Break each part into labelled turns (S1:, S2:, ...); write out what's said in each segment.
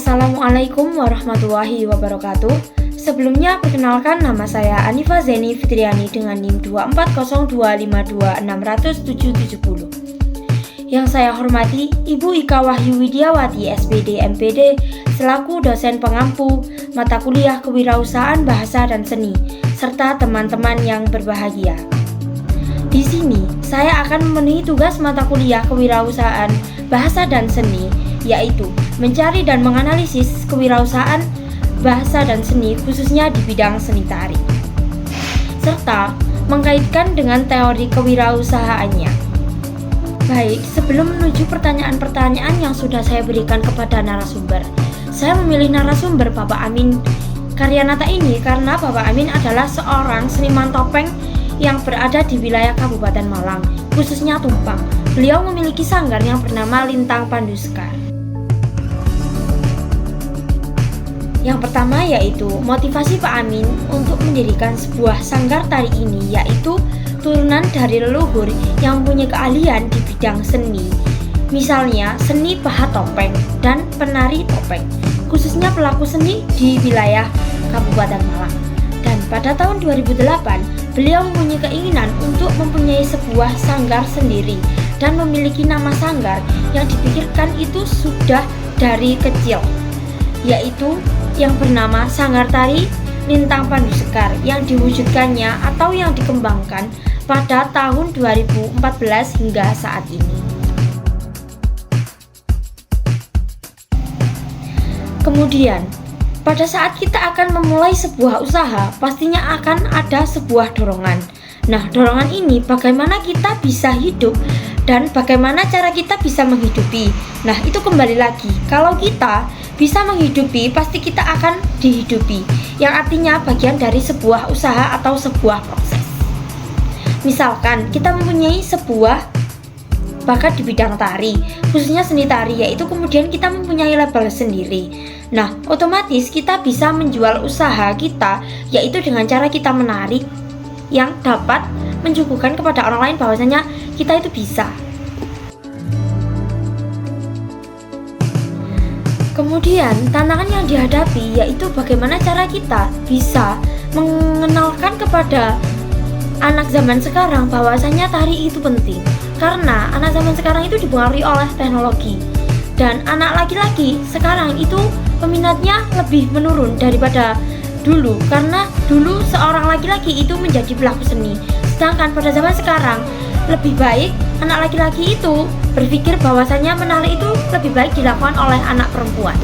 S1: Assalamualaikum warahmatullahi wabarakatuh. Sebelumnya perkenalkan, nama saya Anifa Zeni Fitriani dengan NIM 24025260770. Yang saya hormati Ibu Ika Wahyu Widiawati SPD MPD selaku dosen pengampu mata kuliah Kewirausahaan Bahasa dan Seni serta teman-teman yang berbahagia. Di sini saya akan memenuhi tugas mata kuliah Kewirausahaan Bahasa dan Seni, yaitu mencari dan menganalisis kewirausahaan bahasa dan seni khususnya di bidang seni tari, serta mengkaitkan dengan teori kewirausahaannya. Baik, sebelum menuju pertanyaan-pertanyaan yang sudah saya berikan kepada narasumber, saya memilih narasumber Bapak Amin Karyanata ini karena Bapak Amin adalah seorang seniman topeng yang berada di wilayah Kabupaten Malang, khususnya Tumpang. Beliau memiliki sanggar yang bernama Lintang Panduskar. Yang pertama yaitu motivasi Pak Amin untuk mendirikan sebuah sanggar tari ini, yaitu turunan dari leluhur yang punya keahlian di bidang seni, misalnya seni pahat topeng dan penari topeng, khususnya pelaku seni di wilayah Kabupaten Malang. Dan pada tahun 2008 beliau mempunyai keinginan untuk mempunyai sebuah sanggar sendiri dan memiliki nama sanggar yang dipikirkan itu sudah dari kecil, yaitu yang bernama Sanggar Tari Lintang Panduskar, yang diwujudkannya atau yang dikembangkan pada tahun 2014 hingga saat ini. Kemudian, pada saat kita akan memulai sebuah usaha, pastinya akan ada sebuah dorongan. Nah, dorongan ini bagaimana kita bisa hidup dan bagaimana cara kita bisa menghidupi. Nah, itu kembali lagi, kalau kita bisa menghidupi, pasti kita akan dihidupi, yang artinya bagian dari sebuah usaha atau sebuah proses. Misalkan kita mempunyai sebuah bakat di bidang tari, khususnya seni tari, yaitu kemudian kita mempunyai label sendiri. Nah, otomatis kita bisa menjual usaha kita, yaitu dengan cara kita menari yang dapat mencukupkan kepada orang lain bahwasanya kita itu bisa. Kemudian tantangan yang dihadapi yaitu bagaimana cara kita bisa mengenalkan kepada anak zaman sekarang bahwasanya tari itu penting, karena anak zaman sekarang itu dipengaruhi oleh teknologi, dan anak laki-laki sekarang itu peminatnya lebih menurun daripada dulu, karena dulu seorang laki-laki itu menjadi pelaku seni, sedangkan pada zaman sekarang lebih baik anak laki-laki itu berpikir bahwasanya menari itu lebih baik dilakukan oleh anak perempuan.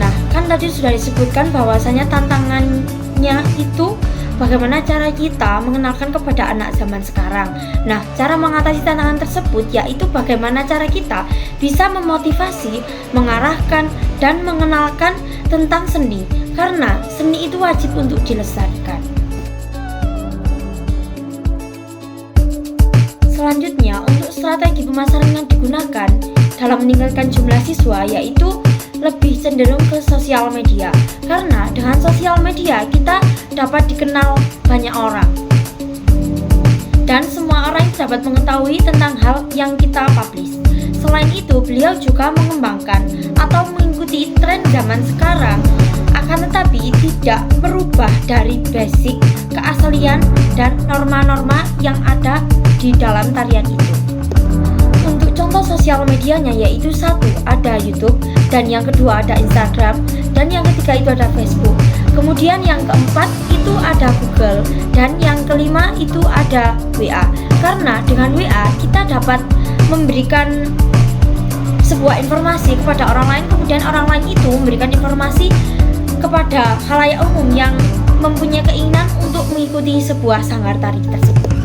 S1: Nah, kan tadi sudah disebutkan bahwasanya tantangannya itu bagaimana cara kita mengenalkan kepada anak zaman sekarang. Nah, cara mengatasi tantangan tersebut yaitu bagaimana cara kita bisa memotivasi, mengarahkan, dan mengenalkan tentang seni, karena seni itu wajib untuk dilestarikan. Selanjutnya, untuk strategi pemasaran yang digunakan dalam meningkatkan jumlah siswa yaitu lebih cenderung ke sosial media, karena dengan sosial media kita dapat dikenal banyak orang dan semua orang dapat mengetahui tentang hal yang kita publish. Selain itu, beliau juga mengembangkan atau mengikuti tren zaman sekarang, akan tetapi tidak merubah dari basic keaslian dan norma-norma yang ada di dalam tarian itu. Untuk contoh sosial medianya yaitu satu ada YouTube, dan yang kedua ada Instagram, dan yang ketiga itu ada Facebook. Kemudian yang keempat itu ada Google, dan yang kelima itu ada WA. Karena dengan WA kita dapat memberikan sebuah informasi kepada orang lain, kemudian orang lain itu memberikan informasi kepada khalayak umum yang mempunyai keinginan untuk mengikuti sebuah sanggar tari tersebut.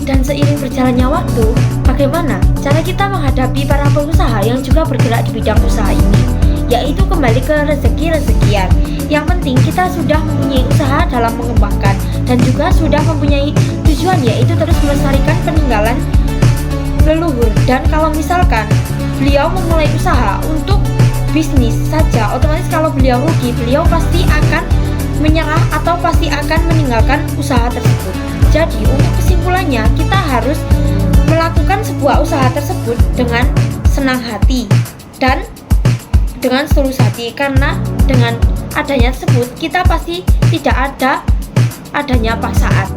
S1: Dan seiring berjalannya waktu, bagaimana cara kita menghadapi para pengusaha yang juga bergerak di bidang usaha ini, yaitu kembali ke rezeki-rezekian. Yang penting kita sudah mempunyai usaha dalam mengembangkan dan juga sudah mempunyai tujuan, yaitu terus melestarikan peninggalan leluhur. Dan kalau misalkan beliau memulai usaha untuk bisnis saja, otomatis kalau beliau rugi, beliau pasti akan menyerah atau pasti akan meninggalkan usaha tersebut. Jadi untuk kesimpulannya, kita harus melakukan sebuah usaha tersebut dengan senang hati dan dengan tulus hati, karena dengan adanya tersebut kita pasti tidak adanya paksaan.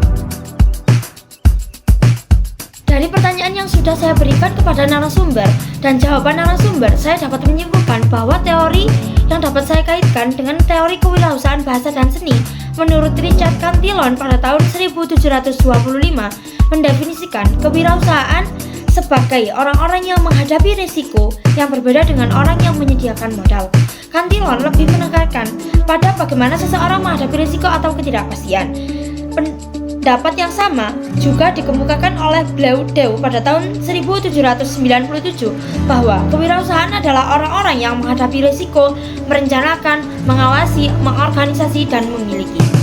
S1: Dari pertanyaan yang sudah saya berikan kepada narasumber dan jawaban narasumber, saya dapat menyimpulkan bahwa teori yang dapat saya kaitkan dengan teori kewirausahaan bahasa dan seni menurut Richard Cantillon pada tahun 1725 mendefinisikan kewirausahaan sebagai orang-orang yang menghadapi risiko yang berbeda dengan orang yang menyediakan modal. Cantillon lebih menekankan pada bagaimana seseorang menghadapi risiko atau ketidakpastian. Pendapat yang sama juga dikemukakan oleh Blaudel pada tahun 1797 bahwa kewirausahaan adalah orang-orang yang menghadapi risiko, merencanakan, mengawasi, mengorganisasi, dan memiliki.